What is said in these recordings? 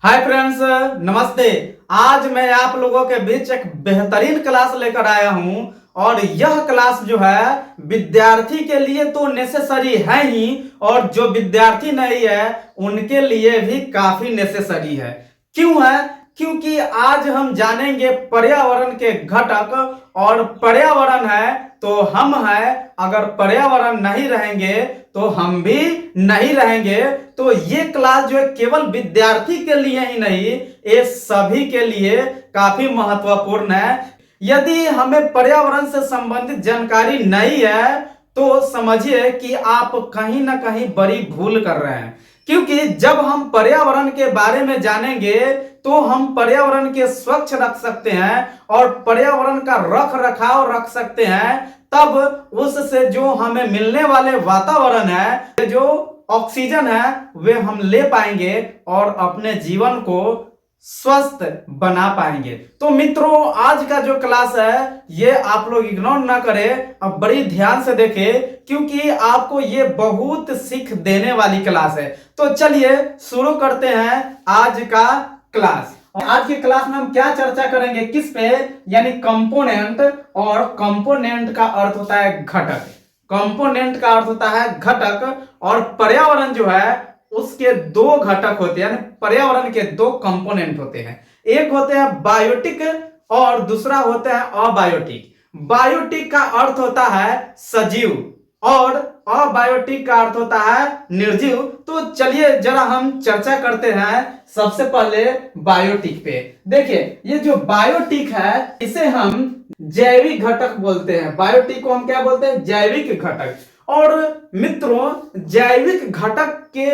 Hi friends, नमस्ते। आज मैं आप लोगों के बीच एक बेहतरीन क्लास लेकर आया हूं और यह क्लास जो है विद्यार्थी के लिए तो नेसेसरी है ही और जो विद्यार्थी नहीं है उनके लिए भी काफी नेसेसरी है। क्यों है? क्योंकि आज हम जानेंगे पर्यावरण के घटक। और पर्यावरण है तो हम हैं, अगर पर्यावरण नहीं रहेंगे तो हम भी नहीं रहेंगे। तो ये क्लास जो है केवल विद्यार्थी के लिए ही नहीं, ये सभी के लिए काफी महत्वपूर्ण है। यदि हमें पर्यावरण से संबंधित जानकारी नहीं है तो समझिए कि आप कहीं ना कहीं बड़ी भूल कर रहे हैं। क्योंकि जब हम पर्यावरण के बारे में जानेंगे तो हम पर्यावरण के स्वच्छ रख सकते हैं और पर्यावरण का रख रखाव रख सकते हैं। तब उससे जो हमें मिलने वाले वातावरण है, जो ऑक्सीजन है, वे हम ले पाएंगे और अपने जीवन को स्वस्थ बना पाएंगे। तो मित्रों, आज का जो क्लास है ये आप लोग इग्नोर ना करें, अब बड़ी ध्यान से देखें क्योंकि आपको ये बहुत सीख देने वाली क्लास है। तो चलिए शुरू करते हैं आज का क्लास। और आज की क्लास में हम क्या चर्चा करेंगे, किस पे, यानी कंपोनेंट। और कंपोनेंट का अर्थ होता है घटक। कंपोनेंट का अर्थ होता है घटक। और पर्यावरण जो है उसके दो घटक होते हैं, पर्यावरण के दो कंपोनेंट होते हैं। एक होते हैं बायोटिक और दूसरा होता है अबायोटिक। बायोटिक का अर्थ होता है सजीव और अबायोटिक का अर्थ होता है निर्जीव। तो चलिए जरा हम चर्चा करते हैं सबसे पहले बायोटिक पे। देखिए, ये जो बायोटिक है इसे हम जैविक घटक बोलते हैं। बायोटिक को हम क्या बोलते हैं? जैविक घटक। और मित्रों, जैविक घटक के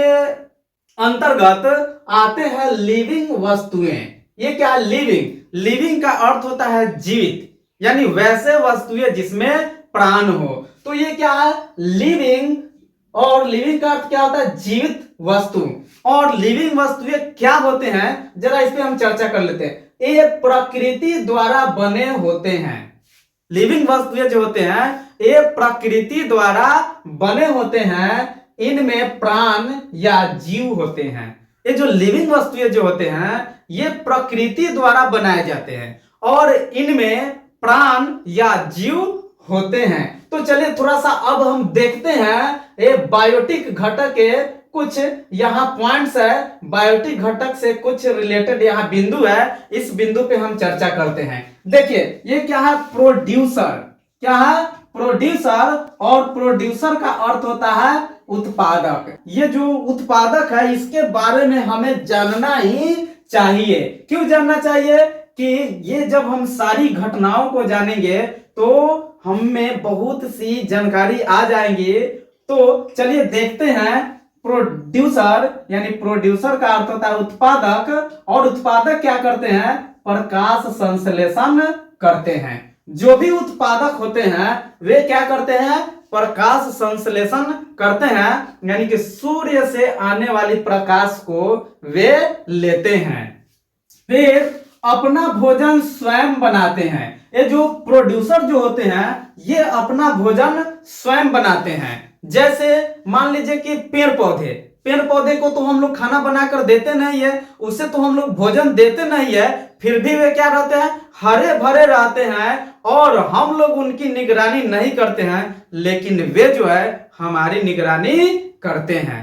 अंतर्गत आते हैं लिविंग वस्तुएं। ये क्या है? लिविंग। लिविंग का अर्थ होता है जीवित, यानी वैसे वस्तुएं जिसमें प्राण हो। तो ये क्या है? लिविंग। और लिविंग का अर्थ क्या होता है? जीवित वस्तु। और लिविंग वस्तुएं क्या होते हैं, जरा इस पे हम चर्चा कर लेते हैं। ये प्रकृति द्वारा बने होते हैं। लिविंग वस्तुएं जो होते हैं ये प्रकृति द्वारा बने होते हैं। इनमें प्राण या जीव होते हैं। ये जो लिविंग वस्तुएं जो होते हैं ये प्रकृति द्वारा बनाए जाते हैं और इनमें प्राण या जीव होते हैं। तो चलिए थोड़ा सा अब हम देखते हैं ये बायोटिक घटक के कुछ यहाँ पॉइंट्स है। बायोटिक घटक से कुछ रिलेटेड यहाँ बिंदु है, इस बिंदु पे हम चर्चा करते हैं। देखिए, ये क्या है? प्रोड्यूसर। क्या है? प्रोड्यूसर। और प्रोड्यूसर का अर्थ होता है उत्पादक। ये जो उत्पादक है इसके बारे में हमें जानना ही चाहिए। क्यों जानना चाहिए? कि ये जब हम सारी घटनाओं को जानेंगे तो हमें बहुत सी जानकारी आ जाएंगी। तो चलिए देखते हैं। प्रोड्यूसर यानी प्रोड्यूसर का अर्थ होता है उत्पादक। और उत्पादक क्या करते हैं? प्रकाश संश्लेषण करते हैं। जो भी उत्पादक होते हैं वे क्या करते हैं? प्रकाश संश्लेषण करते हैं, यानी कि सूर्य से आने वाली प्रकाश को वे लेते हैं, फिर अपना भोजन स्वयं बनाते हैं। ये जो प्रोड्यूसर जो होते हैं ये अपना भोजन स्वयं बनाते हैं। जैसे मान लीजिए कि पेड़ पौधे को तो हम लोग खाना बनाकर देते नहीं है, उससे तो हम लोग भोजन देते नहीं है, फिर भी वे क्या रहते हैं? हरे भरे रहते हैं और हम लोग उनकी निगरानी नहीं करते हैं, लेकिन वे जो है हमारी निगरानी करते हैं।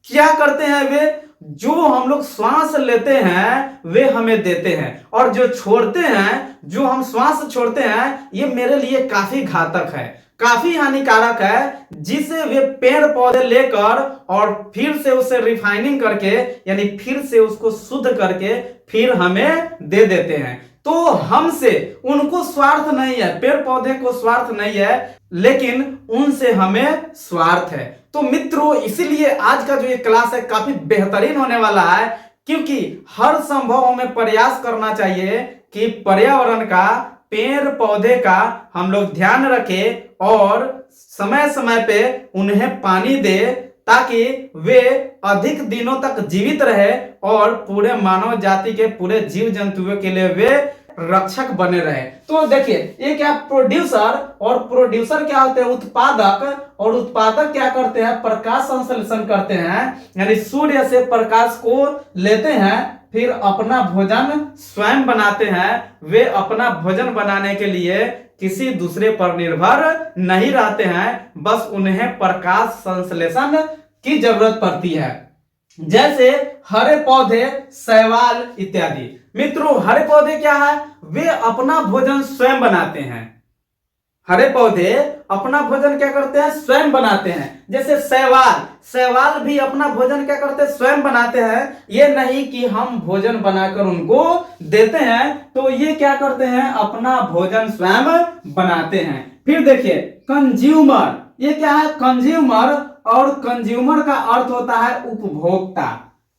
क्या करते हैं वे? जो हम लोग श्वास लेते हैं वे हमें देते हैं और जो छोड़ते हैं, जो हम श्वास छोड़ते हैं, ये मेरे लिए काफी घातक है, काफी हानिकारक है, जिसे वे पेड़ पौधे लेकर और फिर से उसे रिफाइनिंग करके, यानी फिर से उसको शुद्ध करके फिर हमें दे देते हैं। तो हमसे उनको स्वार्थ नहीं है, पेड़ पौधे को स्वार्थ नहीं है, लेकिन उनसे हमें स्वार्थ है। तो मित्रों, इसीलिए आज का जो ये क्लास है काफी बेहतरीन होने वाला है, क्योंकि हर संभव हमें प्रयास करना चाहिए कि पर्यावरण का, पेड़ पौधे का हम लोग ध्यान रखें और समय समय पे उन्हें पानी दे, ताकि वे अधिक दिनों तक जीवित रहे और पूरे मानव जाति के, पूरे जीव जंतुओं के लिए वे रक्षक बने रहे। तो देखिए, ये क्या? प्रोड्यूसर। और प्रोड्यूसर क्या होते हैं? उत्पादक। और उत्पादक क्या करते हैं? प्रकाश संश्लेषण करते हैं, यानी सूर्य से प्रकाश को लेते हैं फिर अपना भोजन स्वयं बनाते हैं। वे अपना भोजन बनाने के लिए किसी दूसरे पर निर्भर नहीं रहते हैं, बस उन्हें प्रकाश संश्लेषण की जरूरत पड़ती है, जैसे हरे पौधे, शैवाल इत्यादि। मित्रों, हरे पौधे क्या है? वे अपना भोजन स्वयं बनाते हैं। हरे पौधे अपना भोजन क्या करते हैं? स्वयं बनाते हैं। जैसे शैवाल भी अपना भोजन क्या करते हैं? स्वयं बनाते हैं। ये नहीं कि हम भोजन बनाकर उनको देते हैं, तो ये क्या करते हैं? अपना भोजन स्वयं बनाते हैं। फिर देखिए कंज्यूमर, ये क्या है? कंज्यूमर, और कंज्यूमर का अर्थ होता है उपभोक्ता।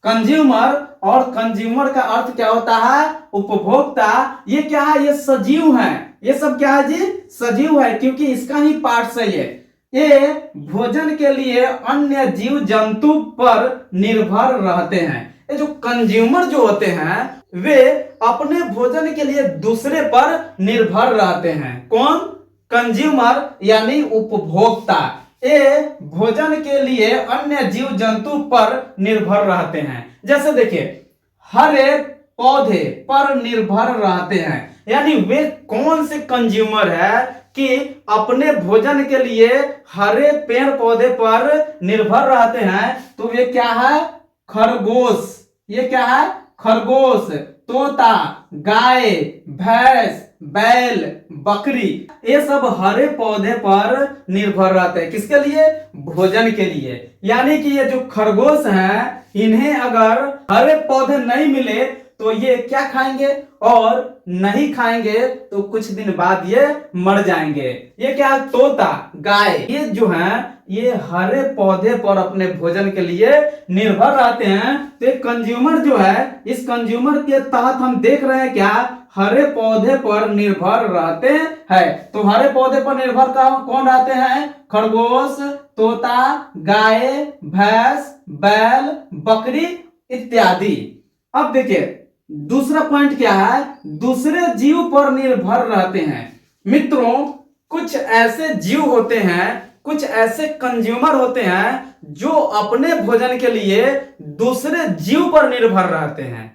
कंज्यूमर और कंज्यूमर का अर्थ क्या होता है? उपभोक्ता। ये क्या है? ये सजीव है। ये सब क्या है जी? सजीव है, क्योंकि इसका ही पार्ट सही है। ये भोजन के लिए अन्य जीव जंतु पर निर्भर रहते हैं। ये जो कंज्यूमर जो होते हैं वे अपने भोजन के लिए दूसरे पर निर्भर रहते हैं। कौन? कंज्यूमर यानी उपभोक्ता। ये भोजन के लिए अन्य जीव जंतु पर निर्भर रहते हैं। जैसे देखिए हरे पौधे पर निर्भर रहते हैं, यानी वे कौन से कंज्यूमर है कि अपने भोजन के लिए हरे पेड़ पौधे पर निर्भर रहते हैं? तो वे क्या है? खरगोश। ये क्या है? खरगोश, तोता, गाय, भैंस, बैल, बकरी, ये सब हरे पौधे पर निर्भर रहते हैं। किसके लिए? भोजन के लिए। यानी कि ये जो खरगोश हैं, इन्हें अगर हरे पौधे नहीं मिले तो ये क्या खाएंगे? और नहीं खाएंगे तो कुछ दिन बाद ये मर जाएंगे। ये क्या है? तोता, गाय, ये जो हैं ये हरे पौधे पर अपने भोजन के लिए निर्भर रहते हैं। तो एक कंज्यूमर जो है, इस कंज्यूमर के तहत हम देख रहे हैं क्या? हरे पौधे पर निर्भर रहते हैं। तो हरे पौधे पर निर्भर कौन रहते हैं? खरगोश, तोता, गाय, भैंस, बैल, बकरी इत्यादि। अब देखिए दूसरा पॉइंट क्या है? दूसरे जीव पर निर्भर रहते हैं। मित्रों, कुछ ऐसे जीव होते हैं, कुछ ऐसे कंज्यूमर होते हैं जो अपने भोजन के लिए दूसरे जीव पर निर्भर रहते हैं।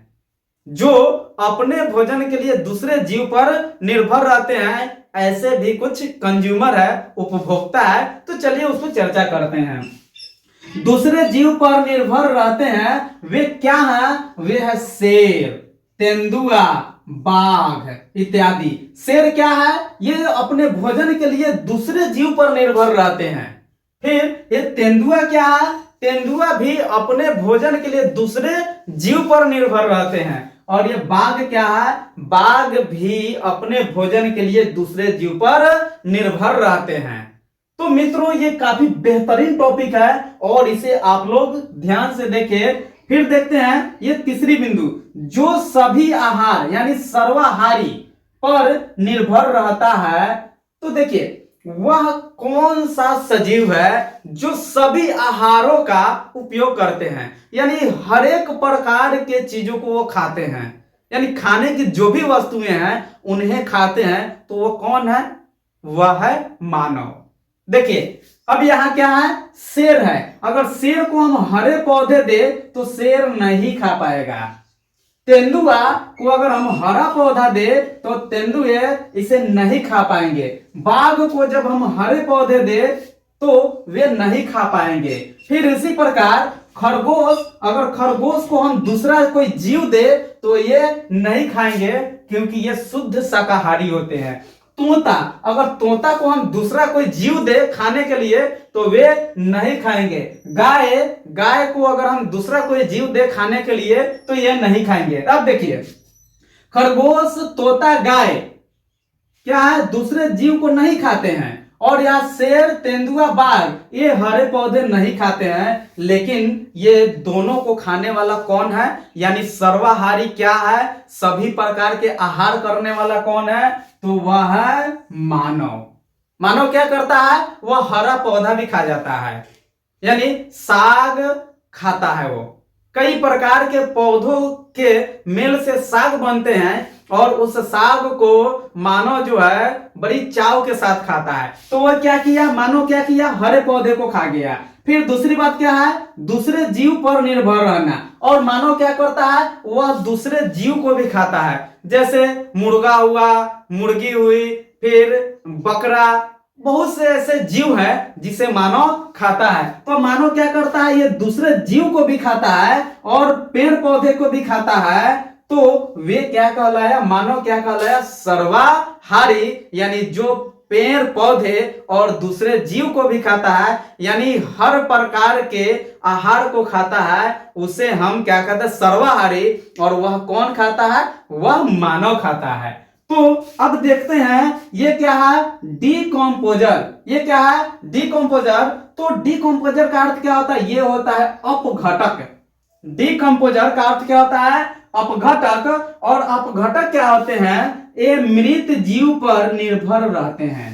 जो अपने भोजन के लिए दूसरे जीव पर निर्भर रहते हैं, ऐसे भी कुछ कंज्यूमर है, उपभोक्ता है। तो चलिए उसको चर्चा करते हैं। दूसरे जीव पर निर्भर रहते हैं, वे क्या हैं? वे है शेर, तेंदुआ, बाघ इत्यादि। शेर क्या है? ये अपने भोजन के लिए दूसरे जीव पर निर्भर रहते हैं। फिर ये तेंदुआ क्या है? तेंदुआ भी अपने भोजन के लिए दूसरे जीव पर निर्भर रहते हैं। और ये बाघ क्या है? बाघ भी अपने भोजन के लिए दूसरे जीव पर निर्भर रहते हैं। तो मित्रों, ये काफी बेहतरीन टॉपिक है और इसे आप लोग ध्यान से देखें। फिर देखते हैं ये तीसरी बिंदु, जो सभी आहार यानी सर्वाहारी पर निर्भर रहता है। तो देखिए वह कौन सा सजीव है जो सभी आहारों का उपयोग करते हैं, यानी हर एक प्रकार के चीजों को वो खाते हैं, यानी खाने की जो भी वस्तुएं हैं उन्हें खाते हैं। तो वो कौन है? वह है मानव। देखिए अब यहां क्या है? शेर है। अगर शेर को हम हरे पौधे दे तो शेर नहीं खा पाएगा। तेंदुआ को अगर हम हरा पौधा दे तो तेंदुए इसे नहीं खा पाएंगे। बाघ को जब हम हरे पौधे दे तो वे नहीं खा पाएंगे। फिर इसी प्रकार खरगोश, अगर खरगोश को हम दूसरा कोई जीव दे तो ये नहीं खाएंगे, क्योंकि ये शुद्ध शाकाहारी होते हैं। तोता, अगर तोता को हम दूसरा कोई जीव दे खाने के लिए तो वे नहीं खाएंगे। गाय को अगर हम दूसरा कोई जीव दे खाने के लिए तो ये नहीं खाएंगे। अब देखिए खरगोश, तोता, गाय क्या है? दूसरे जीव को नहीं खाते हैं। और यहाँ शेर, तेंदुआ, बाघ ये हरे पौधे नहीं खाते हैं, लेकिन ये दोनों को खाने वाला कौन है? यानी सर्वाहारी क्या है? सभी प्रकार के आहार करने वाला कौन है? तो वह है मानव। मानव क्या करता है? वह हरा पौधा भी खा जाता है, यानी साग खाता है। वो कई प्रकार के पौधों के मेल से साग बनते हैं और उस साग को मानव जो है बड़ी चाव के साथ खाता है। तो वह क्या किया? मानव क्या किया? हरे पौधे को खा गया। फिर दूसरी बात क्या है, दूसरे जीव पर निर्भर रहना। और मानव क्या करता है, वह दूसरे जीव को भी खाता है, जैसे मुर्गा हुआ, मुर्गी हुई, फिर बकरा, बहुत से ऐसे जीव हैं जिसे मानव खाता है। तो मानव क्या करता है, ये दूसरे जीव को भी खाता है और पेड़ पौधे को भी खाता है। तो वे क्या कहलाया, मानव क्या कहलाया, सर्वाहारी, यानी जो पेड़ पौधे और दूसरे जीव को भी खाता है, यानी हर प्रकार के आहार को खाता है, उसे हम क्या कहते हैं, सर्वाहारी। और वह कौन खाता है, वह मानव खाता है। तो अब देखते हैं ये क्या है, डीकंपोजर। ये क्या है, डीकंपोजर। तो डीकंपोजर का अर्थ क्या होता है, ये होता है अपघटक। डीकंपोजर का अर्थ क्या होता है, अपघटक। और अपघटक क्या होते हैं, ये मृत जीव पर निर्भर रहते हैं।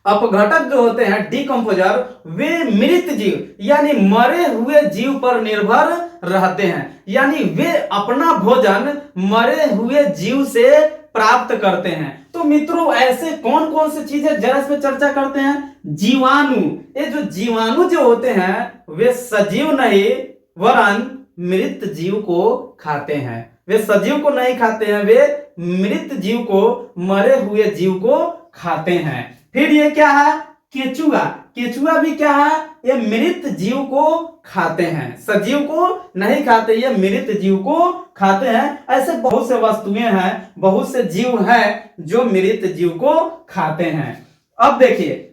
अपघटक जो होते हैं डीकंपोजर, वे मृत जीव यानी मरे हुए जीव पर निर्भर रहते हैं, यानी वे अपना भोजन मरे हुए जीव से प्राप्त करते हैं। तो मित्रों ऐसे कौन कौन सी चीजें जरा इस पे चर्चा करते हैं। जीवाणु, ये जो जीवाणु जो होते हैं वे सजीव नहीं वरन मृत जीव को खाते हैं। वे सजीव को नहीं खाते हैं, वे मृत जीव को, मरे हुए जीव को खाते हैं। फिर ये क्या है, केचुआ। केचुआ भी क्या है, ये मृत जीव को खाते हैं, सजीव को नहीं खाते, ये मृत जीव को खाते हैं। ऐसे बहुत से वस्तुएं हैं, बहुत से जीव हैं जो मृत जीव को खाते हैं। अब देखिए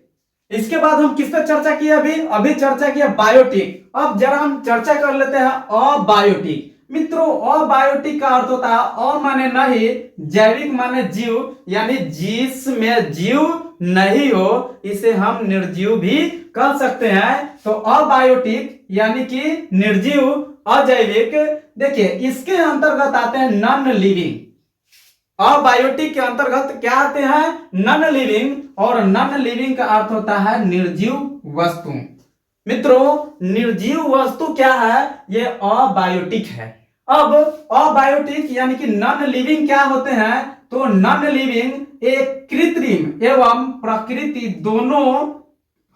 इसके बाद हम किस पे चर्चा किए, अभी चर्चा किया बायोटिक। अब जरा हम चर्चा कर लेते हैं अबायोटिक। मित्रों अबायोटिक का अर्थ होता है अ माने नहीं, जैविक माने जीव, यानी जिसमें जीव नहीं हो, इसे हम निर्जीव भी कह सकते हैं। तो अबायोटिक यानी कि निर्जीव, अजैविक। देखिए इसके अंतर्गत आते हैं नॉन लिविंग। अबायोटिक के अंतर्गत क्या आते हैं, नॉन लिविंग। और नॉन लिविंग का अर्थ होता है निर्जीव वस्तु। मित्रों निर्जीव वस्तु क्या है, ये अबायोटिक है। अब अबायोटिक यानी कि नॉन लिविंग क्या होते हैं, तो नॉन लिविंग एक कृत्रिम एवं प्रकृति दोनों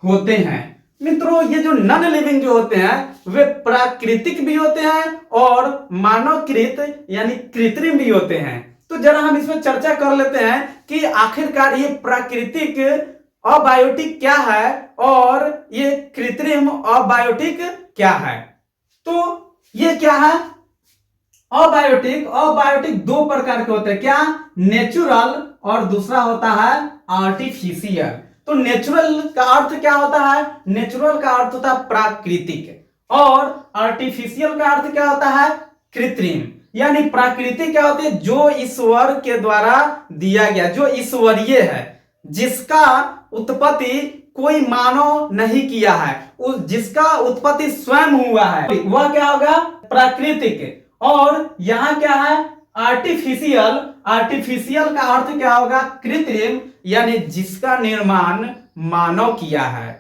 होते हैं। मित्रों ये जो नॉन लिविंग जो होते हैं वे प्राकृतिक भी होते हैं और मानवकृत यानी कृत्रिम भी होते हैं। तो जरा हम इसमें चर्चा कर लेते हैं कि आखिरकार ये प्राकृतिक अबायोटिक क्या है और ये कृत्रिम अबायोटिक क्या है। तो ये क्या है, अबायोटिक दो प्रकार के होते हैं, क्या, नेचुरल और दूसरा होता है आर्टिफिशियल। तो नेचुरल का अर्थ क्या होता है, नेचुरल का अर्थ होता है प्राकृतिक और आर्टिफिशियल का अर्थ क्या होता है, कृत्रिम। यानी प्राकृतिक क्या होती है, जो ईश्वर के द्वारा दिया गया, जो ईश्वरीय है, जिसका उत्पत्ति कोई मानव नहीं किया है, जिसका उत्पत्ति स्वयं हुआ है, वह क्या होगा, प्राकृतिक। और यहाँ क्या है, आर्टिफिशियल। आर्टिफिशियल का अर्थ क्या होगा, कृत्रिम, यानी जिसका निर्माण मानव किया है।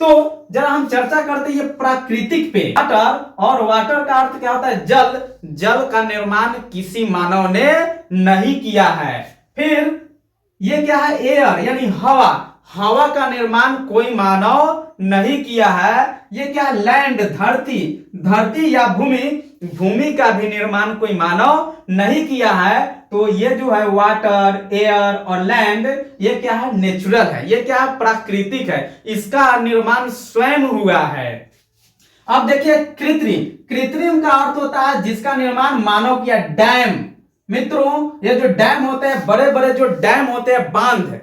तो जरा हम चर्चा करते हैं प्राकृतिक पे। वाटर, और वाटर का अर्थ क्या होता है, जल। जल का निर्माण किसी मानव ने नहीं किया है। फिर ये क्या है, एयर यानी हवा। हवा का निर्माण कोई मानव नहीं किया है। ये क्या है, लैंड, धरती। धरती या भूमि, भूमि का भी निर्माण कोई मानव नहीं किया है। तो ये जो है वाटर, एयर और लैंड, ये क्या है, नेचुरल है, ये क्या है, प्राकृतिक है, इसका निर्माण स्वयं हुआ है। अब देखिए कृत्रिम। कृत्रिम का अर्थ होता है जिसका निर्माण मानव किया, डैम। मित्रों ये जो डैम होते हैं, बड़े बड़े जो डैम होते हैं, बांध,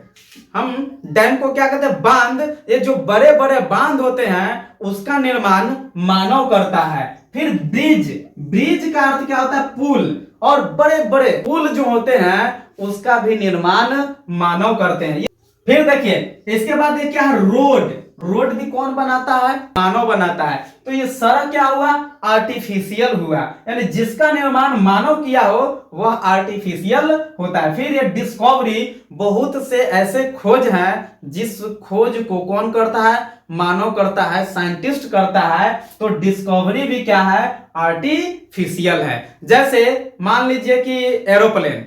हम डैम को क्या कहते हैं, बांध। ये जो बड़े बड़े बांध होते हैं उसका निर्माण मानव करता है। फिर ब्रिज। ब्रिज का अर्थ क्या होता है, पुल। और बड़े बड़े पुल जो होते हैं उसका भी निर्माण मानव करते हैं। फिर देखिए इसके बाद ये क्या है, रोड। रोड भी कौन बनाता है, मानव बनाता है। तो ये सड़क क्या हुआ, आर्टिफिशियल हुआ, यानी जिसका निर्माण मानव किया हो वह आर्टिफिशियल होता है। फिर ये डिस्कवरी, बहुत से ऐसे खोज हैं जिस खोज को कौन करता है, मानव करता है, साइंटिस्ट करता है। तो डिस्कवरी भी क्या है, आर्टिफिशियल है। जैसे मान लीजिए कि एरोप्लेन,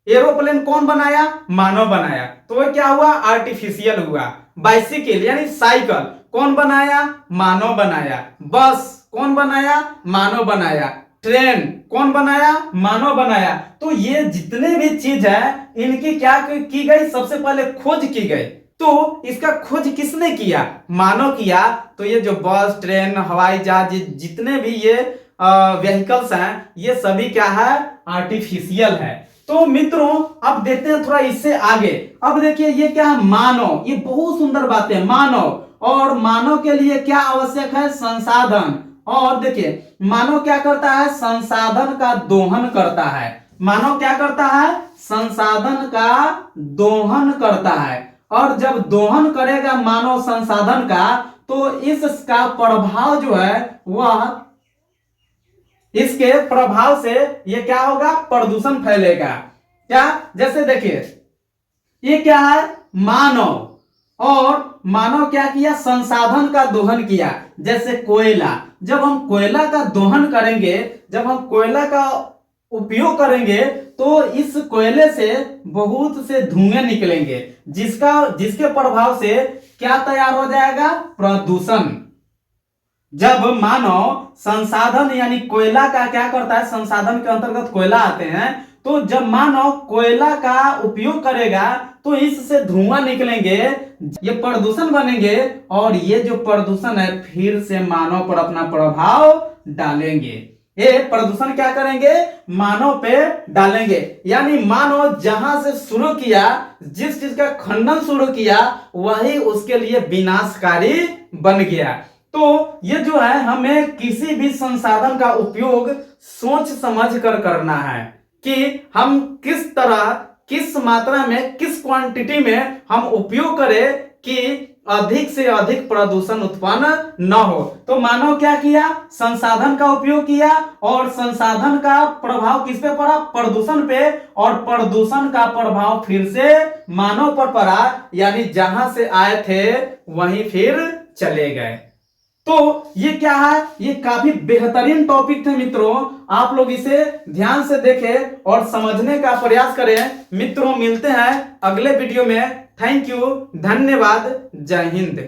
एरोप्लेन कौन बनाया, मानव बनाया, तो वह क्या हुआ, आर्टिफिशियल हुआ। बाइसिकल यानी साइकिल कौन बनाया? मानव बनाया। बस कौन बनाया? मानव बनाया। ट्रेन कौन बनाया? मानव बनाया। तो ये जितने भी चीज है इनकी क्या की गई? सबसे पहले खोज की गई। तो इसका खोज किसने किया? मानव किया। तो ये जो बस, ट्रेन, हवाई जहाज, जितने भी ये व्हीकल्स हैं, ये सभी क्या है? आर्टिफिशियल है। तो मित्रों अब देखते हैं थोड़ा इससे आगे। अब देखिए ये क्या है? मानव। ये बहुत सुंदर बात है, मानव। और मानव के लिए क्या आवश्यक है? संसाधन। और देखिए मानव क्या करता है? संसाधन का दोहन करता है। मानव क्या करता है? संसाधन का दोहन करता है। और जब दोहन करेगा मानव संसाधन का, तो इसका प्रभाव जो है वह, इसके प्रभाव से ये क्या होगा? प्रदूषण फैलेगा। क्या? जैसे देखिए ये क्या है? मानव। और मानव क्या किया? संसाधन का दोहन किया। जैसे कोयला, जब हम कोयला का दोहन करेंगे, जब हम कोयला का उपयोग करेंगे, तो इस कोयले से बहुत से धुएं निकलेंगे, जिसके प्रभाव से क्या तैयार हो जाएगा? प्रदूषण। जब मानव संसाधन यानी कोयला का क्या करता है? संसाधन के अंतर्गत कोयला आते हैं। तो जब मानव कोयला का उपयोग करेगा, तो इससे धुआं निकलेंगे, ये प्रदूषण बनेंगे। और ये जो प्रदूषण है फिर से मानव पर अपना प्रभाव डालेंगे। ये प्रदूषण क्या करेंगे? मानव पे डालेंगे। यानी मानव जहां से शुरू किया, जिस चीज का खंडन शुरू किया, वही उसके लिए विनाशकारी बन गया। तो ये जो है हमें किसी भी संसाधन का उपयोग सोच समझ कर करना है कि हम किस तरह, किस मात्रा में, किस क्वांटिटी में हम उपयोग करें कि अधिक से अधिक प्रदूषण उत्पन्न न हो। तो मानव क्या किया? संसाधन का उपयोग किया। और संसाधन का प्रभाव किस पे पड़ा? प्रदूषण पे। और प्रदूषण का प्रभाव फिर से मानव पर पड़ा, यानी जहां से आए थे वहीं फिर चले गए। तो ये क्या है? ये काफी बेहतरीन टॉपिक थे मित्रों। आप लोग इसे ध्यान से देखें और समझने का प्रयास करें। मित्रों मिलते हैं अगले वीडियो में। थैंक यू, धन्यवाद, जय हिंद।